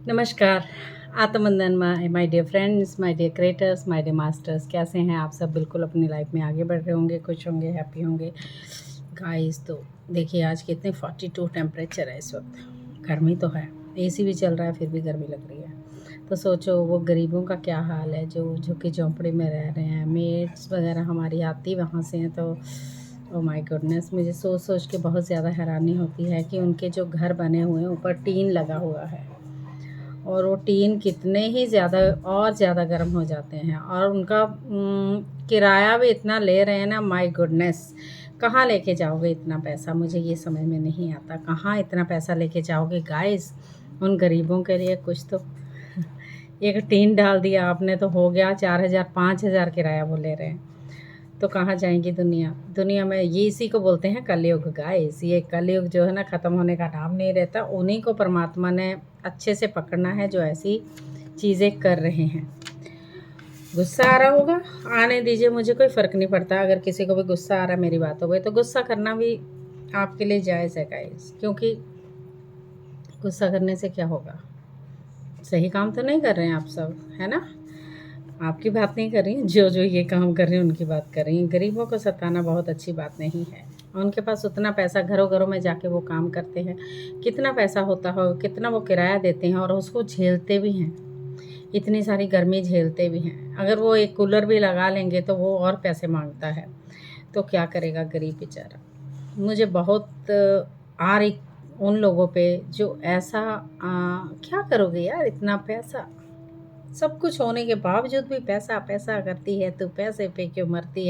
नमस्कार। आत्मवंदन my dear friends, my dear creators, my dear masters. कैसे हैं आप सब? बिल्कुल अपनी लाइफ में आगे बढ़ रहे होंगे, खुश होंगे, हैप्पी होंगे। गाइस तो देखिए आज कितने 42 टेम्परेचर है इस वक्त। गर्मी तो है, एसी भी चल रहा है फिर भी गर्मी लग रही है। तो सोचो वो गरीबों का क्या हाल है जो झुग्गी झोंपड़ी में रह रहे हैं। मेड्स वगैरह हमारी आती वहाँ से हैं तो ओ माय गुडनेस, मुझे सोच सोच के बहुत ज़्यादा हैरानी होती है कि उनके जो घर बने हुए हैं ऊपर टीन लगा हुआ है और वो टीन कितने ही ज़्यादा और ज़्यादा गर्म हो जाते हैं और उनका किराया भी इतना ले रहे हैं ना। माय गुडनेस, कहाँ लेके जाओगे इतना पैसा? मुझे ये समझ में नहीं आता, कहाँ इतना पैसा लेके जाओगे गाइस? उन गरीबों के लिए कुछ तो एक टीन डाल दिया आपने तो हो गया 4,000 5,000 किराया वो ले रहे हैं। तो कहाँ जाएंगी दुनिया? दुनिया में ये इसी को बोलते हैं कलयुग गाइस। ये कलयुग जो है ना ख़त्म होने का नाम नहीं रहता। उन्हीं को परमात्मा ने अच्छे से पकड़ना है जो ऐसी चीज़ें कर रहे हैं। गुस्सा आ रहा होगा, आने दीजिए, मुझे कोई फ़र्क नहीं पड़ता। अगर किसी को भी गुस्सा आ रहा है मेरी बातों पे तो गुस्सा करना भी आपके लिए जायज़ है गाइस, क्योंकि गुस्सा करने से क्या होगा? सही काम तो नहीं कर रहे हैं आप सब, है ना? आपकी बात नहीं कर रही हैं, जो जो ये काम कर रहे हैं उनकी बात कर रही हैं। गरीबों को सताना बहुत अच्छी बात नहीं है। उनके पास उतना पैसा, घरों घरों में जाके वो काम करते हैं, कितना पैसा होता हो, कितना वो किराया देते हैं और उसको झेलते भी हैं। इतनी सारी गर्मी झेलते भी हैं। अगर वो एक कूलर भी लगा लेंगे तो वो और पैसे मांगता है। तो क्या करेगा गरीब बेचारा? मुझे बहुत आ रही उन लोगों पे जो ऐसा क्या करोगे यार, इतना पैसा, सब कुछ होने के बावजूद भी पैसा पैसा करती है तो पैसे पे क्यों मरती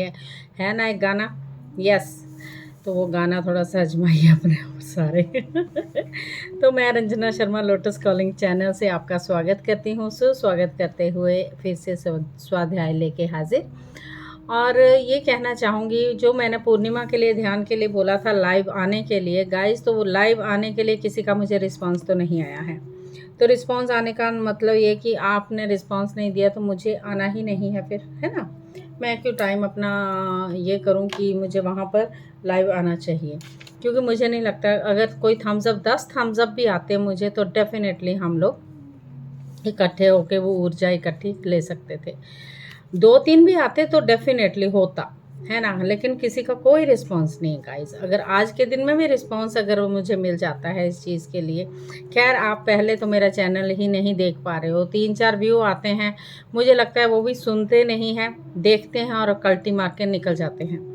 है ना एक गाना? यस, तो वो गाना थोड़ा सा आजमाइए अपने सारे तो मैं Ranjana Sharma lotus calling channel से आपका स्वागत करती हूँ। सुस्वागत करते हुए फिर से स्वाध्याय लेके हाजिर। और ये कहना चाहूँगी, जो मैंने पूर्णिमा के लिए ध्यान के लिए बोला था लाइव आने के लिए गाइस, तो वो लाइव आने के लिए किसी का मुझे रिस्पांस तो नहीं आया है। तो रिस्पांस आने का मतलब ये कि आपने रिस्पांस नहीं दिया तो मुझे आना ही नहीं है फिर, है ना? मैं क्यों टाइम अपना ये करूं कि मुझे वहाँ पर लाइव आना चाहिए? क्योंकि मुझे नहीं लगता अगर कोई थम्स अप 10 थम्स अप भी आते मुझे तो डेफिनेटली हम लोग इकट्ठे होके वो ऊर्जा इकट्ठी ले सकते थे। 2-3 भी आते तो डेफिनेटली होता, है ना? लेकिन किसी का कोई रिस्पांस नहीं गाइस। अगर आज के दिन में भी रिस्पांस अगर मुझे मिल जाता है इस चीज़ के लिए, खैर आप पहले तो मेरा चैनल ही नहीं देख पा रहे हो, 3-4 व्यू आते हैं, मुझे लगता है वो भी सुनते नहीं हैं, देखते हैं और कल्टी मार के निकल जाते हैं।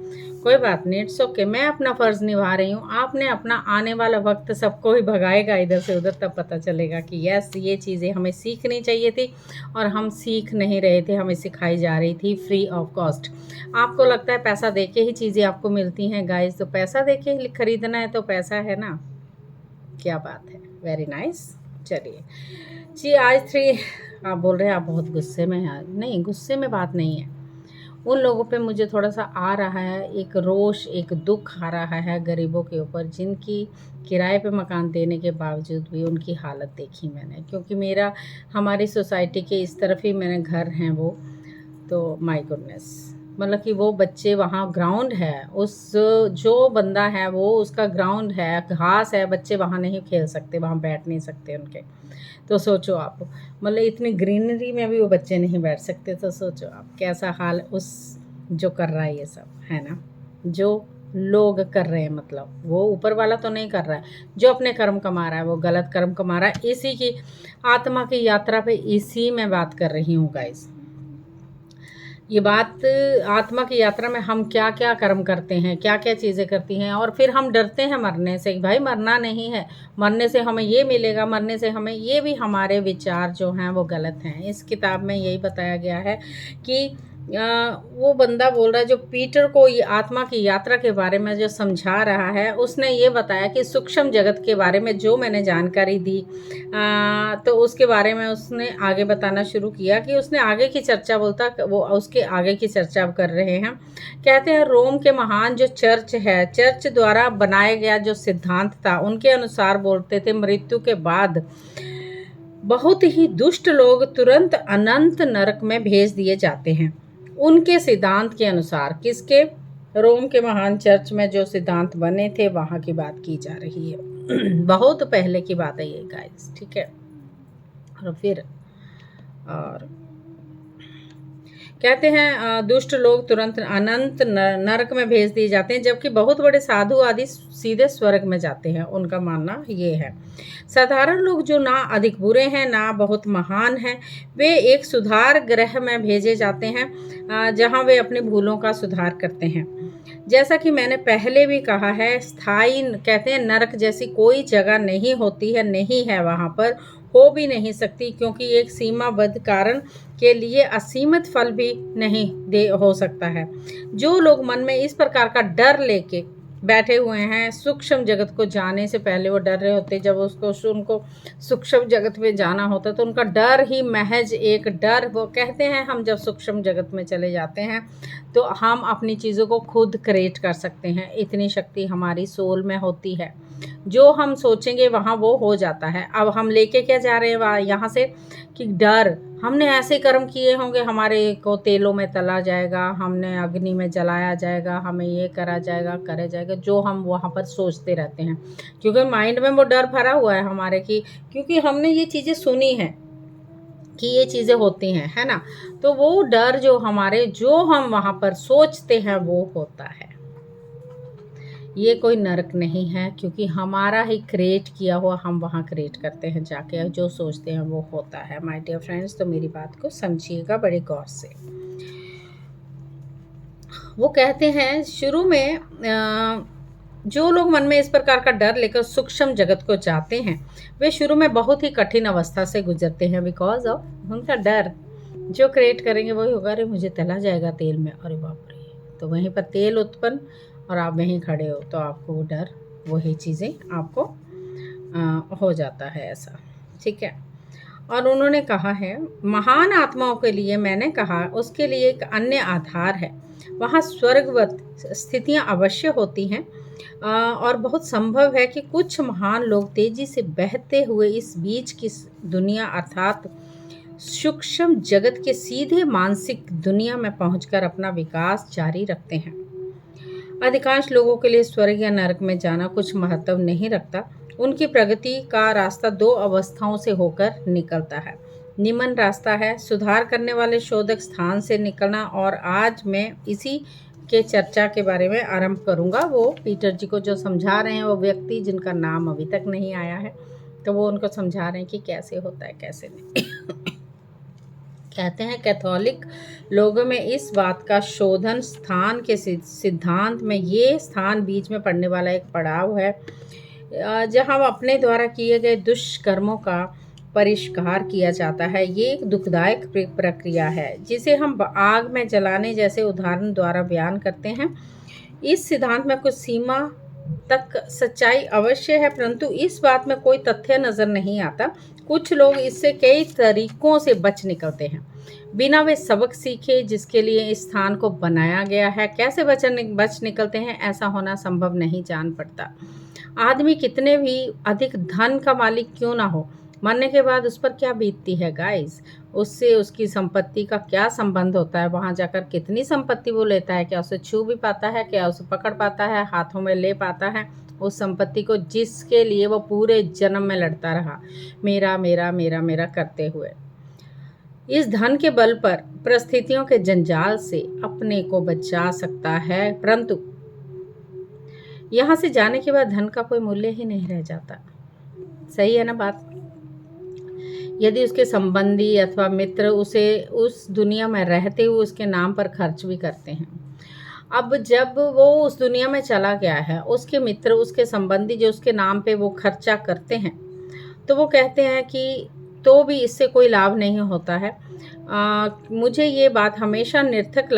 कोई बात नहीं, इट्स ओके, मैं अपना फ़र्ज़ निभा रही हूँ। आपने अपना आने वाला वक्त सबको ही भगाएगा इधर से उधर, तब पता चलेगा कि यस ये चीज़ें हमें सीखनी चाहिए थी और हम सीख नहीं रहे थे, हमें सिखाई जा रही थी फ्री ऑफ कॉस्ट। आपको लगता है पैसा दे के ही चीज़ें आपको मिलती हैं गाइस, तो पैसा दे के ही खरीदना है तो पैसा है ना? क्या बात है, वेरी नाइस। चलिए जी, आज 3 आप बोल रहे हैं आप बहुत गुस्से में हैं। नहीं, गुस्से में बात नहीं है। उन लोगों पे मुझे थोड़ा-सा आ रहा है, एक रोष, एक दुःख आ रहा है गरीबों के ऊपर, जिनकी किराए पे मकान देने के बावजूद भी उनकी हालत देखी मैंने। क्योंकि मेरा हमारी सोसाइटी के इस तरफ ही मेरे घर हैं वो, तो माय गुडनेस, मतलब कि वो बच्चे वहाँ ग्राउंड है, उस जो बंदा है वो उसका ग्राउंड है, घास है, बच्चे वहाँ नहीं खेल सकते, वहाँ बैठ नहीं सकते उनके। तो सोचो आप, मतलब इतनी ग्रीनरी में भी वो बच्चे नहीं बैठ सकते, तो सोचो आप कैसा हाल उस जो कर रहा है ये सब, है ना? जो लोग कर रहे हैं, मतलब वो ऊपर वाला तो नहीं कर रहा है, जो अपने कर्म कमा रहा है वो गलत कर्म कमा रहा है। इसी की आत्मा की यात्रा पे इसी में बात कर रही हूँ गाइस। ये बात आत्मा की यात्रा में हम क्या क्या कर्म करते हैं, क्या क्या चीज़ें करती हैं और फिर हम डरते हैं मरने से। भाई मरना नहीं है, मरने से हमें ये मिलेगा, मरने से हमें ये, भी हमारे विचार जो हैं वो गलत हैं। इस किताब में यही बताया गया है कि वो बंदा बोल रहा है जो पीटर को ये आत्मा की यात्रा के बारे में जो समझा रहा है, उसने ये बताया कि सूक्ष्म जगत के बारे में जो मैंने जानकारी दी, तो उसके बारे में उसने आगे बताना शुरू किया कि उसने आगे की चर्चा बोलता, वो उसके आगे की चर्चा कर रहे हैं। कहते हैं रोम के महान जो चर्च है, चर्च द्वारा बनाया गया जो सिद्धांत था, उनके अनुसार बोलते थे मृत्यु के बाद बहुत ही दुष्ट लोग तुरंत अनंत नरक में भेज दिए जाते हैं। उनके सिद्धांत के अनुसार, किसके? रोम के महान चर्च में जो सिद्धांत बने थे वहाँ की बात की जा रही है बहुत पहले की बात है ये गाइस, ठीक है? और फिर और कहते हैं दुष्ट लोग तुरंत अनंत नरक में भेज दिए जाते हैं, जबकि बहुत बड़े साधु आदि सीधे स्वर्ग में जाते हैं। उनका मानना ये है। साधारण लोग जो ना अधिक बुरे हैं ना बहुत महान हैं, वे एक सुधार गृह में भेजे जाते हैं जहां वे अपनी भूलों का सुधार करते हैं। जैसा कि मैंने पहले भी कहा है, स्थायी कहते हैं नरक जैसी कोई जगह नहीं होती है, नहीं है, वहाँ पर हो भी नहीं सकती, क्योंकि एक सीमाबद्ध कारण के लिए असीमित फल भी नहीं दे हो सकता है। जो लोग मन में इस प्रकार का डर लेके बैठे हुए हैं, सूक्ष्म जगत को जाने से पहले वो डर रहे होते, जब उनको सूक्ष्म जगत में जाना होता तो उनका डर ही महज एक डर। वो कहते हैं हम जब सूक्ष्म जगत में चले जाते हैं तो हम अपनी चीज़ों को खुद क्रिएट कर सकते हैं। इतनी शक्ति हमारी सोल में होती है। जो हम सोचेंगे वहाँ वो हो जाता है। अब हम लेके क्या जा रहे हैं यहाँ से कि डर, हमने ऐसे कर्म किए होंगे, हमारे को तेलों में तला जाएगा, हमने अग्नि में जलाया जाएगा, हमें ये करा जाएगा, जो हम वहाँ पर सोचते रहते हैं, क्योंकि माइंड में वो डर भरा हुआ है हमारे की, क्योंकि हमने ये चीज़ें सुनी हैं कि ये चीज़ें होती हैं, है ना। तो वो डर जो हम वहाँ पर सोचते हैं वो होता है। ये कोई नरक नहीं है, क्योंकि हमारा ही क्रिएट किया हुआ हम वहाँ क्रिएट करते हैं जाके, जो सोचते हैं वो होता है। माय डियर फ्रेंड्स, तो मेरी बात को समझिएगा बड़े गौर से। वो कहते हैं शुरू में जो लोग मन में इस प्रकार का डर लेकर सूक्ष्म जगत को जाते हैं, वे शुरू में बहुत ही कठिन अवस्था से गुजरते हैं, बिकॉज ऑफ उनका डर। जो क्रिएट करेंगे वही होगा, अरे मुझे तला जाएगा तेल में, अरे बाप रे, तो वहीं पर तेल उत्पन्न और आप वहीं खड़े हो, तो आपको वो डर, वही चीज़ें आपको हो जाता है ऐसा, ठीक है। और उन्होंने कहा है महान आत्माओं के लिए, मैंने कहा उसके लिए एक अन्य आधार है। वहाँ स्वर्गवत स्थितियाँ अवश्य होती हैं और बहुत संभव है कि कुछ महान लोग तेजी से बहते हुए इस बीच की दुनिया अर्थात सूक्ष्म जगत के सीधे मानसिक दुनिया में पहुंचकर अपना विकास जारी रखते हैं। अधिकांश लोगों के लिए स्वर्ग या नरक में जाना कुछ महत्व नहीं रखता। उनकी प्रगति का रास्ता दो अवस्थाओं से होकर निकलता है। निम्न रास्ता है सुधार करने वाले शोधक स्थान से निकलना, और आज मैं इसी के चर्चा के बारे में आरंभ करूंगा। वो पीटर जी को जो समझा रहे हैं, वो व्यक्ति जिनका नाम अभी तक नहीं आया है, तो वो उनको समझा रहे हैं कि कैसे होता है कैसे नहीं। कहते हैं कैथोलिक लोगों में इस बात का शोधन स्थान के सिद्धांत में, ये स्थान बीच में पड़ने वाला एक पड़ाव है जहां अपने द्वारा किए गए दुष्कर्मों का परिष्कार किया जाता है। ये एक दुखदायक प्रक्रिया है जिसे हम आग में जलाने जैसे उदाहरण द्वारा बयान करते हैं। इस सिद्धांत में कुछ सीमा तक सच्चाई अवश्य है, परंतु इस बात में कोई तथ्य नजर नहीं आता। कुछ लोग इससे कई तरीकों से बच निकलते हैं बिना वे सबक सीखे जिसके लिए इस स्थान को बनाया गया है। कैसे बच निकलते हैं, ऐसा होना संभव नहीं जान पड़ता। आदमी कितने भी अधिक धन का मालिक क्यों ना हो, मरने के बाद उस पर क्या बीतती है गाइस, उससे उसकी संपत्ति का क्या संबंध होता है। वहां जाकर कितनी संपत्ति वो लेता है, क्या उसे छू भी पाता है, क्या उसे पकड़ पाता है, हाथों में ले पाता है उस संपत्ति को जिसके लिए वो पूरे जन्म में लड़ता रहा, मेरा मेरा मेरा मेरा करते हुए। इस धन के बल पर परिस्थितियों के जंजाल से अपने को बचा सकता है, परंतु यहाँ से जाने के बाद धन का कोई मूल्य ही नहीं रह जाता। सही है ना बात। यदि उसके संबंधी अथवा मित्र उसे उस दुनिया में रहते हुए उसके नाम पर खर्च भी करते हैं, अब जब वो उस दुनिया में चला गया है, उसके मित्र उसके संबंधी जो उसके नाम पे वो खर्चा करते हैं, तो वो कहते हैं कि तो भी इससे कोई लाभ नहीं होता है। मुझे ये बात हमेशा निरर्थक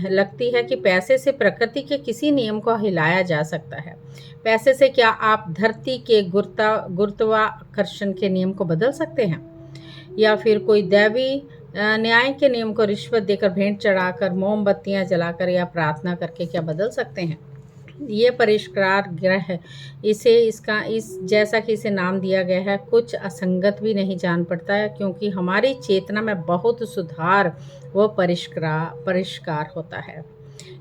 लगती है कि पैसे से प्रकृति के किसी नियम को हिलाया जा सकता है। पैसे से क्या आप धरती के गुरुत्वाकर्षण के नियम को बदल सकते हैं, या फिर कोई दैवी न्याय के नियम को रिश्वत देकर, भेंट चढ़ाकर, मोमबत्तियां जलाकर या प्रार्थना करके क्या बदल सकते हैं। ये परिष्कार ग्रह है, इस जैसा कि इसे नाम दिया गया है, कुछ असंगत भी नहीं जान पड़ता है, क्योंकि हमारी चेतना में बहुत सुधार व परिष्कार होता है।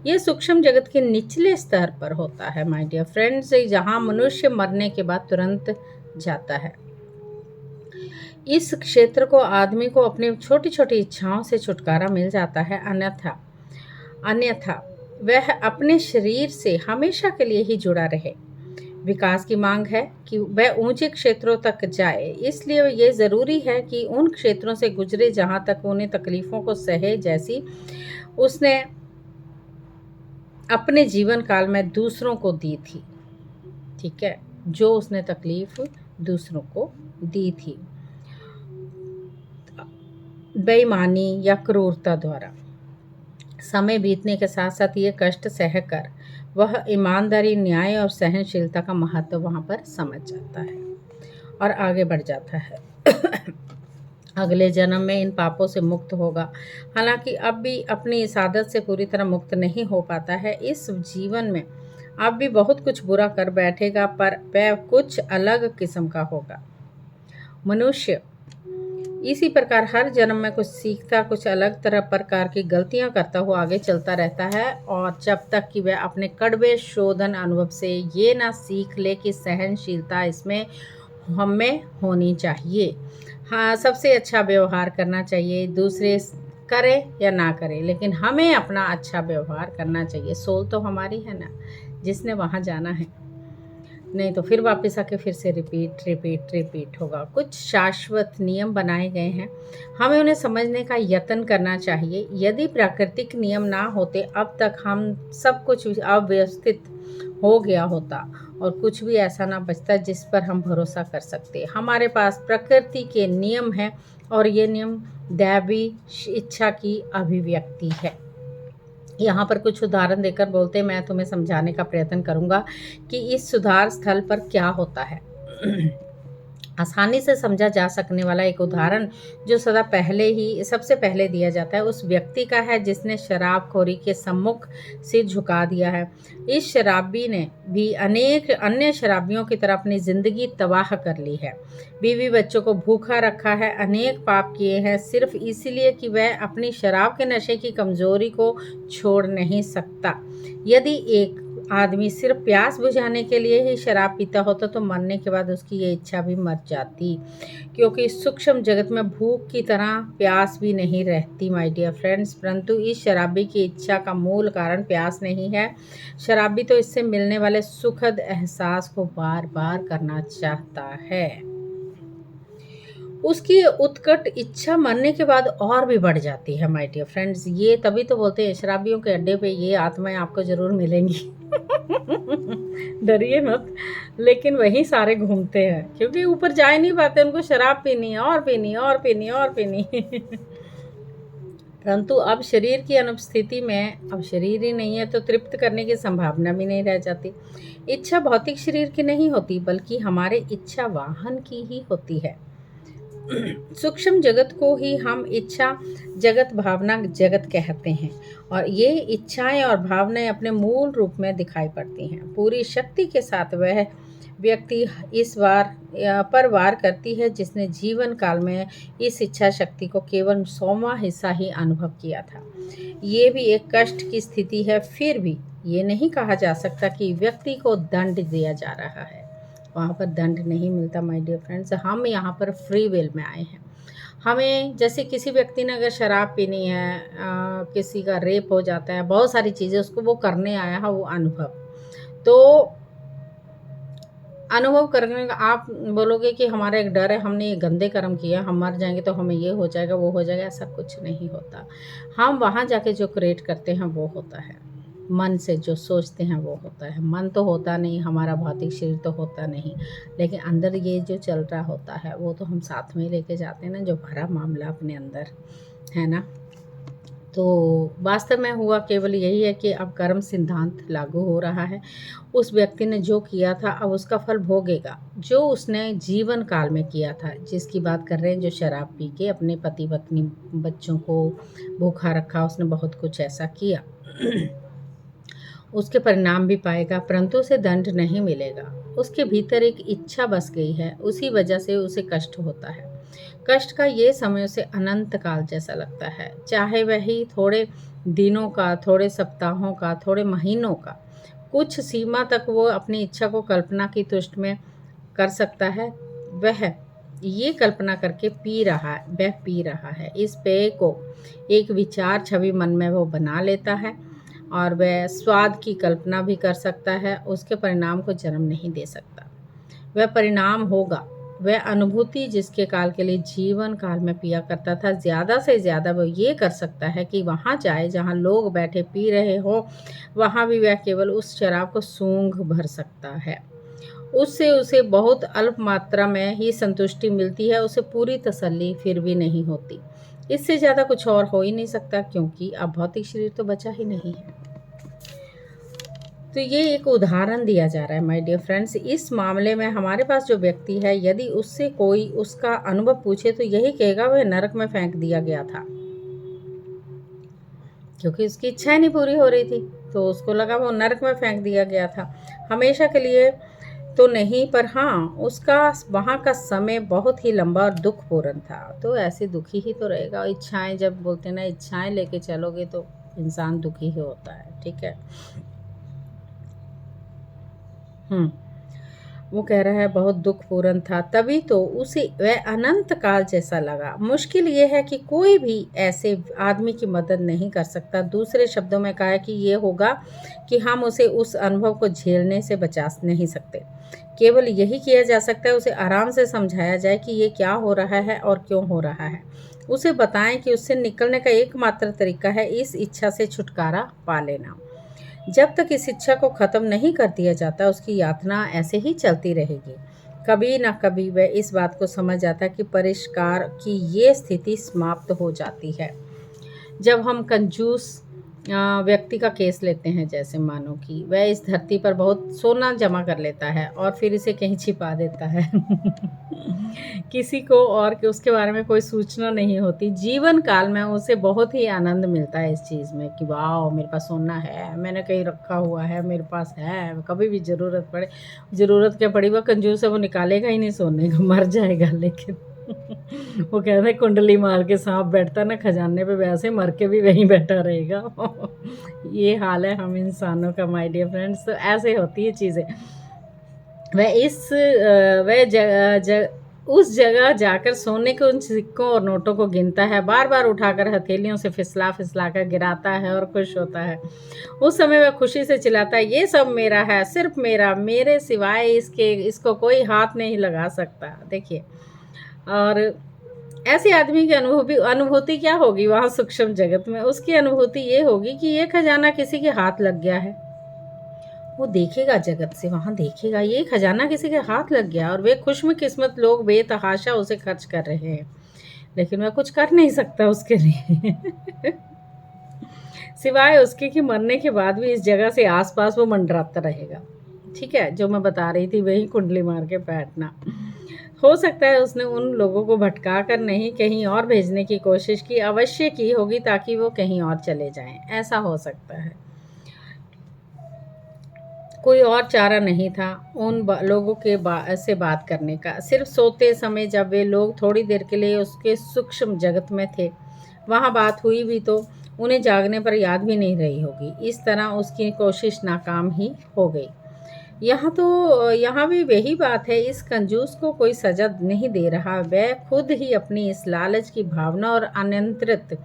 ये सूक्ष्म जगत के निचले स्तर पर होता है माय डियर फ्रेंड्स, जहाँ मनुष्य मरने के बाद तुरंत जाता है। इस क्षेत्र को आदमी को अपनी छोटी छोटी इच्छाओं से छुटकारा मिल जाता है, अन्यथा अन्यथा वह अपने शरीर से हमेशा के लिए ही जुड़ा रहे। विकास की मांग है कि वह ऊंचे क्षेत्रों तक जाए, इसलिए ये ज़रूरी है कि उन क्षेत्रों से गुजरे जहाँ तक उन्हें तकलीफ़ों को सहे, जैसी उसने अपने जीवन काल में दूसरों को दी थी। ठीक है, जो उसने तकलीफ़ दूसरों को दी थी, बेईमानी या क्रूरता द्वारा। समय बीतने के साथ साथ ये कष्ट सहकर वह ईमानदारी, न्याय और सहनशीलता का महत्व वहाँ पर समझ जाता है और आगे बढ़ जाता है। अगले जन्म में इन पापों से मुक्त होगा। हालांकि अब भी अपनी इस आदत से पूरी तरह मुक्त नहीं हो पाता है। इस जीवन में अब भी बहुत कुछ बुरा कर बैठेगा, पर वह कुछ अलग किस्म का होगा। मनुष्य इसी प्रकार हर जन्म में कुछ सीखता, कुछ अलग तरह प्रकार की गलतियां करता हुआ आगे चलता रहता है, और जब तक कि वह अपने कड़वे शोधन अनुभव से ये ना सीख ले कि सहनशीलता इसमें हमें होनी चाहिए। हाँ, सबसे अच्छा व्यवहार करना चाहिए, दूसरे करे या ना करे, लेकिन हमें अपना अच्छा व्यवहार करना चाहिए। सोल तो हमारी है ना, जिसने वहाँ जाना है, नहीं तो फिर वापस आके फिर से रिपीट रिपीट रिपीट होगा। कुछ शाश्वत नियम बनाए गए हैं, हमें उन्हें समझने का यत्न करना चाहिए। यदि प्राकृतिक नियम ना होते, अब तक हम सब कुछ अव्यवस्थित हो गया होता और कुछ भी ऐसा ना बचता जिस पर हम भरोसा कर सकते। हमारे पास प्रकृति के नियम हैं और ये नियम दैवी इच्छा की अभिव्यक्ति है। यहाँ पर कुछ उदाहरण देकर बोलते हैं, मैं तुम्हें समझाने का प्रयत्न करूँगा कि इस सुधार स्थल पर क्या होता है। आसानी से समझा जा सकने वाला एक उदाहरण जो सबसे पहले दिया जाता है, उस व्यक्ति का है जिसने शराबखोरी के सम्मुख सिर झुका दिया है। इस शराबी ने भी अनेक अन्य शराबियों की तरह अपनी ज़िंदगी तबाह कर ली है, बीवी बच्चों को भूखा रखा है, अनेक पाप किए हैं, सिर्फ इसलिए कि वह अपनी शराब के नशे की कमज़ोरी को छोड़ नहीं सकता। यदि एक आदमी सिर्फ प्यास बुझाने के लिए ही शराब पीता होता तो मरने के बाद उसकी ये इच्छा भी मर जाती, क्योंकि सूक्ष्म जगत में भूख की तरह प्यास भी नहीं रहती माय डियर फ्रेंड्स। परंतु इस शराबी की इच्छा का मूल कारण प्यास नहीं है। शराबी तो इससे मिलने वाले सुखद एहसास को बार बार करना चाहता है। उसकी उत्कट इच्छा मरने के बाद और भी बढ़ जाती है माय डियर फ्रेंड्स। ये तभी तो बोलते हैं शराबियों के अड्डे पे ये आत्माएं आपको ज़रूर मिलेंगी। डरिए मत, लेकिन वहीं सारे घूमते हैं, क्योंकि ऊपर जा ही नहीं पाते, उनको शराब पीनी है और पीनी और पीनी और पीनी। परंतु अब शरीर की अनुपस्थिति में, अब शरीर ही नहीं है तो तृप्त करने की संभावना भी नहीं रह जाती। इच्छा भौतिक शरीर की नहीं होती, बल्कि हमारे इच्छा वाहन की ही होती है। सूक्ष्म जगत को ही हम इच्छा जगत, भावना जगत कहते हैं, और ये इच्छाएं और भावनाएं अपने मूल रूप में दिखाई पड़ती हैं। पूरी शक्ति के साथ वह व्यक्ति पर वार करती है जिसने जीवन काल में इस इच्छा शक्ति को केवल 100वां हिस्सा ही अनुभव किया था। ये भी एक कष्ट की स्थिति है। फिर भी ये नहीं कहा जा सकता कि व्यक्ति को दंड दिया जा रहा है, वहाँ पर दंड नहीं मिलता माय डियर फ्रेंड्स। हम यहाँ पर फ्री विल में आए हैं। हमें, जैसे किसी व्यक्ति ने अगर शराब पीनी है, किसी का रेप हो जाता है, बहुत सारी चीज़ें उसको वो करने आया है, वो अनुभव करने का आप बोलोगे कि हमारा एक डर है, हमने ये गंदे कर्म किया, हम मर जाएंगे तो हमें ये हो जाएगा, वो हो जाएगा, ऐसा कुछ नहीं होता। हम वहाँ जाके जो क्रिएट करते हैं वो होता है, मन से जो सोचते हैं वो होता है। मन तो होता नहीं, हमारा भौतिक शरीर तो होता नहीं, लेकिन अंदर ये जो चल रहा होता है वो तो हम साथ में लेके जाते हैं ना, जो भरा मामला अपने अंदर है ना। तो वास्तव में हुआ केवल यही है कि अब कर्म सिद्धांत लागू हो रहा है। उस व्यक्ति ने जो किया था अब उसका फल भोगेगा, जो उसने जीवन काल में किया था, जिसकी बात कर रहे हैं, जो शराब पी के अपने पति पत्नी बच्चों को भूखा रखा, उसने बहुत कुछ ऐसा किया। उसके परिणाम भी पाएगा, परंतु उसे दंड नहीं मिलेगा। उसके भीतर एक इच्छा बस गई है, उसी वजह से उसे कष्ट होता है। कष्ट का ये समय उसे अनंत काल जैसा लगता है, चाहे वही थोड़े दिनों का, थोड़े सप्ताहों का, थोड़े महीनों का। कुछ सीमा तक वो अपनी इच्छा को कल्पना की तुष्ट में कर सकता है। वह ये कल्पना करके पी रहा है, वह पी रहा है। इस पेय को एक विचार छवि मन में वो बना लेता है और वह स्वाद की कल्पना भी कर सकता है, उसके परिणाम को जन्म नहीं दे सकता। वह परिणाम होगा, वह अनुभूति जिसके काल के लिए जीवन काल में पिया करता था, ज़्यादा से ज़्यादा वो ये कर सकता है कि वहाँ जाए जहाँ लोग बैठे पी रहे हो, वहाँ भी वह केवल उस शराब को सूंघ भर सकता है। उससे उसे बहुत अल्प मात्रा में ही संतुष्टि मिलती है, उसे पूरी तसल्ली फिर भी नहीं होती। इससे ज़्यादा कुछ और हो ही नहीं सकता, क्योंकि अब भौतिक शरीर तो बचा ही नहीं है। तो ये एक उदाहरण दिया जा रहा है माय डियर फ्रेंड्स। इस मामले में हमारे पास जो व्यक्ति है, यदि उससे कोई उसका अनुभव पूछे तो यही कहेगा वह नरक में फेंक दिया गया था, क्योंकि उसकी इच्छाएं नहीं पूरी हो रही थी, तो उसको लगा वो नरक में फेंक दिया गया था। हमेशा के लिए तो नहीं, पर हाँ, उसका वहाँ का समय बहुत ही लंबा और दुखपूर्ण था। तो ऐसे दुखी ही तो रहेगा। इच्छाएं, जब बोलते ना इच्छाएं लेके चलोगे तो इंसान दुखी ही होता है। ठीक है। वो कह रहा है बहुत दुखपूर्ण था, तभी तो उसे वह अनंत काल जैसा लगा। मुश्किल ये है कि कोई भी ऐसे आदमी की मदद नहीं कर सकता। दूसरे शब्दों में कहा कि ये होगा कि हम उसे उस अनुभव को झेलने से बचा नहीं सकते। केवल यही किया जा सकता है, उसे आराम से समझाया जाए कि ये क्या हो रहा है और क्यों हो रहा है। उसे बताएं कि उससे निकलने का एकमात्र तरीका है इस इच्छा से छुटकारा पा लेना। जब तक इस इच्छा को ख़त्म नहीं कर दिया जाता, उसकी यातना ऐसे ही चलती रहेगी। कभी ना कभी वह इस बात को समझ जाता कि परिष्कार की ये स्थिति समाप्त हो जाती है। जब हम कंजूस व्यक्ति का केस लेते हैं, जैसे मानो कि वह इस धरती पर बहुत सोना जमा कर लेता है और फिर इसे कहीं छिपा देता है किसी को और कि उसके बारे में कोई सूचना नहीं होती। जीवन काल में उसे बहुत ही आनंद मिलता है इस चीज़ में कि वाह, मेरे पास सोना है, मैंने कहीं रखा हुआ है, मेरे पास है, कभी भी ज़रूरत पड़े, ज़रूरत क्या पड़ी, वह कंजूस है, वो निकालेगा ही नहीं सोने का, मर जाएगा। लेकिन वो कहते हैं कुंडली मार के सांप बैठता ना खजाने पे, वैसे मर के भी वहीं बैठा रहेगा ये हाल है हम इंसानों का माय डियर फ्रेंड्स। तो ऐसे होती है चीज़ें। वह उस जगह जाकर सोने के उन सिक्कों और नोटों को गिनता है, बार बार उठाकर हथेलियों से फिसला फिसला कर गिराता है और खुश होता है। उस समय वह खुशी से चिल्लाता है, ये सब मेरा है, सिर्फ मेरा, मेरे सिवाय इसको कोई हाथ नहीं लगा सकता। देखिए, और ऐसे आदमी की अनुभूति क्या होगी वहाँ सूक्ष्म जगत में? उसकी अनुभूति ये होगी कि ये खजाना किसी के हाथ लग गया है। वो देखेगा जगत से, वहाँ देखेगा ये खजाना किसी के हाथ लग गया और वे खुशकिस्मत लोग बेतहाशा उसे खर्च कर रहे हैं, लेकिन वह कुछ कर नहीं सकता उसके लिए सिवाय उसके कि मरने के बाद भी इस जगह से आसपास वो मंडराता रहेगा। ठीक है, जो मैं बता रही थी वही कुंडली मार के बैठना। हो सकता है उसने उन लोगों को भटका कर नहीं कहीं और भेजने की कोशिश की, अवश्य की होगी ताकि वो कहीं और चले जाएं। ऐसा हो सकता है, कोई और चारा नहीं था उन लोगों के से बात करने का। सिर्फ सोते समय जब वे लोग थोड़ी देर के लिए उसके सूक्ष्म जगत में थे, वहाँ बात हुई भी तो उन्हें जागने पर याद भी नहीं रही होगी। इस तरह उसकी कोशिश नाकाम ही हो गई। यहाँ भी वही बात है, इस कंजूस को कोई सजा नहीं दे रहा, वह खुद ही अपनी इस लालच की भावना और अनियंत्रित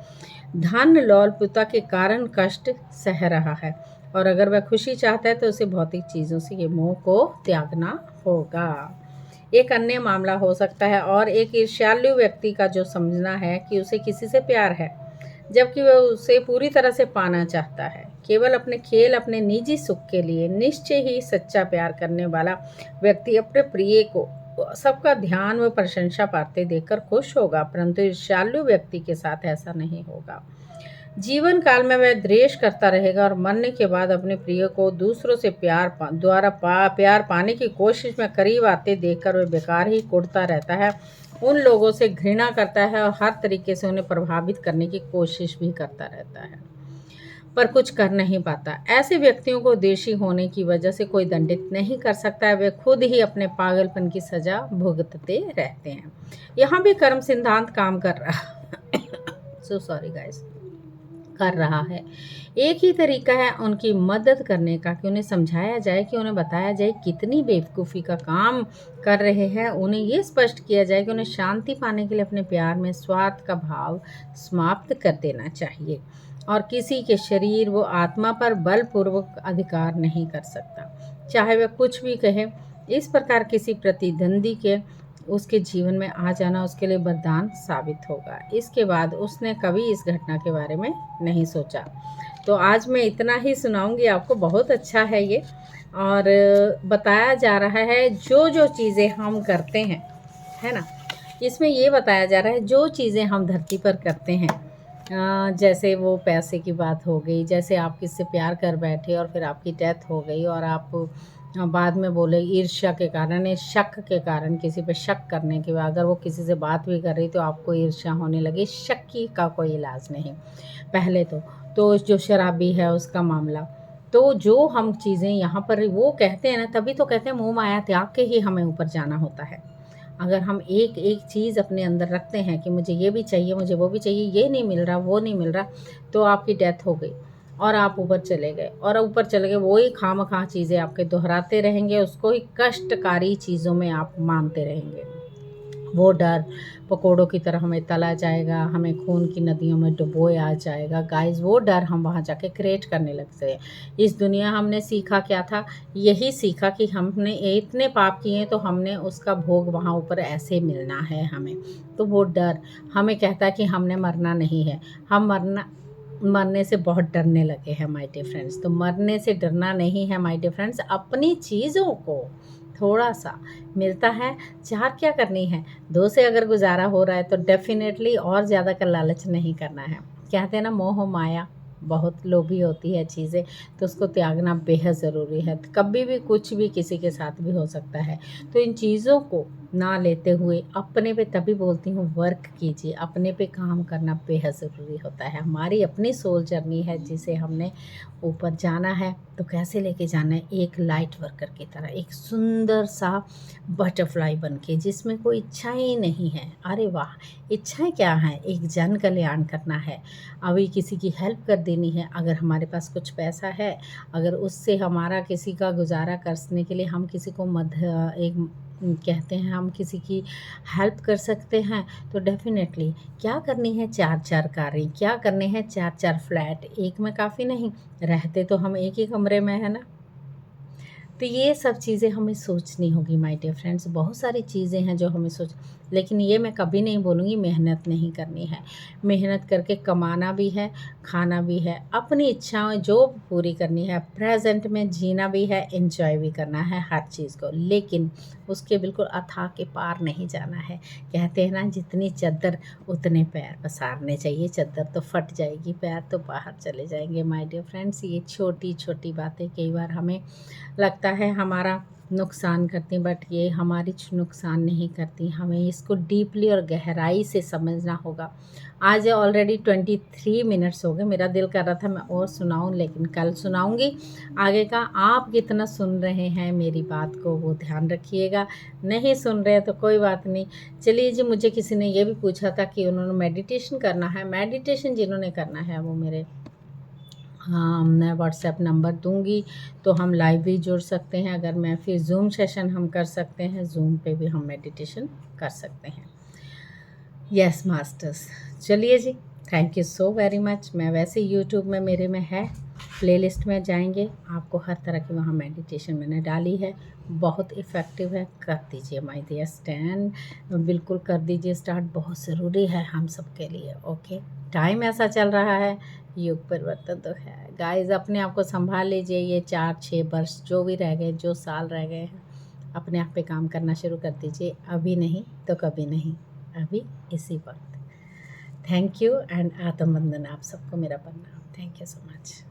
धन लोलुपता के कारण कष्ट सह रहा है। और अगर वह खुशी चाहता है तो उसे भौतिक चीज़ों से ये मोह को त्यागना होगा। एक अन्य मामला हो सकता है और एक ईर्ष्यालु व्यक्ति का जो समझना है कि उसे किसी से प्यार है, जबकि वह उसे पूरी तरह से पाना चाहता है, केवल अपने खेल, अपने निजी सुख के लिए। निश्चय ही सच्चा प्यार करने वाला व्यक्ति अपने प्रिय को सबका ध्यान व प्रशंसा पाते देखकर खुश होगा, परंतु ईर्ष्यालु व्यक्ति के साथ ऐसा नहीं होगा। जीवन काल में वह द्वेष करता रहेगा और मरने के बाद अपने प्रिय को दूसरों से प्यार पाने की कोशिश में करीब आते देखकर वह बेकार ही कुढ़ता रहता है, उन लोगों से घृणा करता है और हर तरीके से उन्हें प्रभावित करने की कोशिश भी करता रहता है, पर कुछ कर नहीं पाता। ऐसे व्यक्तियों को दोषी होने की वजह से कोई दंडित नहीं कर सकता है, वे खुद ही अपने पागलपन की सजा भुगतते रहते हैं। यहाँ भी कर्म सिद्धांत काम कर रहा सो सॉरी गाइस। कर रहा है। एक ही तरीका है उनकी मदद करने का कि उन्हें समझाया जाए, कि उन्हें बताया जाए कितनी बेवकूफ़ी का काम कर रहे हैं। उन्हें ये स्पष्ट किया जाए कि उन्हें शांति पाने के लिए अपने प्यार में स्वार्थ का भाव समाप्त कर देना चाहिए और किसी के शरीर व आत्मा पर बलपूर्वक अधिकार नहीं कर सकता, चाहे वह कुछ भी कहे। इस प्रकार किसी प्रतिद्वंदी के उसके जीवन में आ जाना उसके लिए वरदान साबित होगा। इसके बाद उसने कभी इस घटना के बारे में नहीं सोचा। तो आज मैं इतना ही सुनाऊंगी आपको। बहुत अच्छा है ये, और बताया जा रहा है जो जो चीज़ें हम करते हैं, है ना, इसमें ये बताया जा रहा है जो चीज़ें हम धरती पर करते हैं, जैसे वो पैसे की बात हो गई, जैसे आप किससे प्यार कर बैठे और फिर आपकी डेथ हो गई और आप बाद में बोले ईर्ष्या के कारण या शक के कारण, किसी पे शक करने के बाद अगर वो किसी से बात भी कर रही तो आपको ईर्ष्या होने लगी। शक की का कोई इलाज नहीं पहले तो जो शराबी है उसका मामला। तो जो हम चीज़ें यहाँ पर वो कहते हैं ना, तभी तो कहते हैं मोह माया त्याग के ही हमें ऊपर जाना होता है। अगर हम एक एक चीज़ अपने अंदर रखते हैं कि मुझे ये भी चाहिए, मुझे वो भी चाहिए, ये नहीं मिल रहा, वो नहीं मिल रहा, तो आपकी डेथ हो गई और आप ऊपर चले गए और ऊपर चले गए, वही खामखा चीज़ें आपके दोहराते रहेंगे, उसको ही कष्टकारी चीज़ों में आप मानते रहेंगे। वो डर पकोड़ों की तरह हमें तला जाएगा, हमें खून की नदियों में डुबोया जाएगा। गाइस, वो डर हम वहाँ जाके क्रिएट करने लगते हैं। इस दुनिया हमने सीखा क्या था? यही सीखा कि हमने इतने पाप किए तो हमने उसका भोग वहाँ ऊपर ऐसे मिलना है हमें। तो वो डर हमें कहता है कि हमने मरना नहीं है। हम मरने से बहुत डरने लगे हैं माय डियर फ्रेंड्स। तो मरने से डरना नहीं है माय डियर फ्रेंड्स। अपनी चीज़ों को थोड़ा सा मिलता है, चार क्या करनी है, दो से अगर गुजारा हो रहा है तो डेफिनेटली और ज़्यादा का लालच नहीं करना है। कहते हैं ना, मोह माया बहुत लोभी होती है चीज़ें, तो उसको त्यागना बेहद ज़रूरी है। कभी भी कुछ भी किसी के साथ भी हो सकता है। तो इन चीज़ों को ना लेते हुए अपने पे, तभी बोलती हूँ वर्क कीजिए, अपने पे काम करना बेहद ज़रूरी होता है। हमारी अपनी सोल जर्नी है जिसे हमने ऊपर जाना है। तो कैसे लेके जाना है? एक लाइट वर्कर की तरह, एक सुंदर सा बटरफ्लाई बन के, जिसमें कोई इच्छाएं ही नहीं है। अरे वाह, इच्छाएं क्या हैं? एक जन कल्याण करना है, अभी किसी की हेल्प कर देनी है। अगर हमारे पास कुछ पैसा है, अगर उससे हमारा किसी का गुजारा करने के लिए हम किसी को एक कहते हैं हम किसी की हेल्प कर सकते हैं, तो डेफिनेटली क्या करनी है? चार चार कारें, क्या करने हैं? चार चार फ्लैट। एक में काफ़ी नहीं, रहते तो हम एक ही कमरे में है ना। तो ये सब चीज़ें हमें सोचनी होगी माय डियर फ्रेंड्स। बहुत सारी चीज़ें हैं जो हमें लेकिन ये मैं कभी नहीं बोलूँगी मेहनत नहीं करनी है। मेहनत करके कमाना भी है, खाना भी है, अपनी इच्छाएं जो पूरी करनी है, प्रेजेंट में जीना भी है, एंजॉय भी करना है हर चीज़ को, लेकिन उसके बिल्कुल अथाह के पार नहीं जाना है। कहते हैं ना, जितनी चद्दर उतने पैर पसारने चाहिए। चद्दर तो फट जाएगी, पैर तो बाहर चले जाएंगे माय डियर फ्रेंड्स। ये छोटी छोटी बातें कई बार हमें लगता है हमारा नुकसान करती, बट ये हमारी नुकसान नहीं करती। हमें इसको डीपली और गहराई से समझना होगा। आज ऑलरेडी 23 मिनट्स हो गए। मेरा दिल कर रहा था मैं और सुनाऊं, लेकिन कल सुनाऊंगी। आगे का आप कितना सुन रहे हैं मेरी बात को, वो ध्यान रखिएगा। नहीं सुन रहे तो कोई बात नहीं। चलिए जी, मुझे किसी ने ये भी पूछा था कि उन्होंने मेडिटेशन करना है। मेडिटेशन जिन्होंने करना है वो मेरे, हाँ, मैं व्हाट्सएप नंबर दूंगी, तो हम लाइव भी जुड़ सकते हैं। अगर मैं फिर जूम सेशन हम कर सकते हैं, जूम पे भी हम मेडिटेशन कर सकते हैं। Yes masters. चलिए जी, thank you so very much. मैं वैसे यूट्यूब में मेरे में है, प्लेलिस्ट में जाएंगे, आपको हर तरह की वहाँ मेडिटेशन मैंने डाली है, बहुत इफ़ेक्टिव है। कर दीजिए माय डियर स्टैंड, बिल्कुल कर दीजिए स्टार्ट, बहुत ज़रूरी है हम सब के लिए। ओके, टाइम ऐसा चल रहा है, युग परिवर्तन तो है। गाइस, अपने आप को संभाल लीजिए। ये 4-6 वर्ष जो भी रह गए, जो साल रह गए हैं, अपने आप पे काम करना शुरू कर दीजिए। अभी नहीं तो कभी नहीं, अभी इसी वक्त। थैंक यू एंड आत्म वंदन आप सबको मेरा प्रणाम। Thank you so much.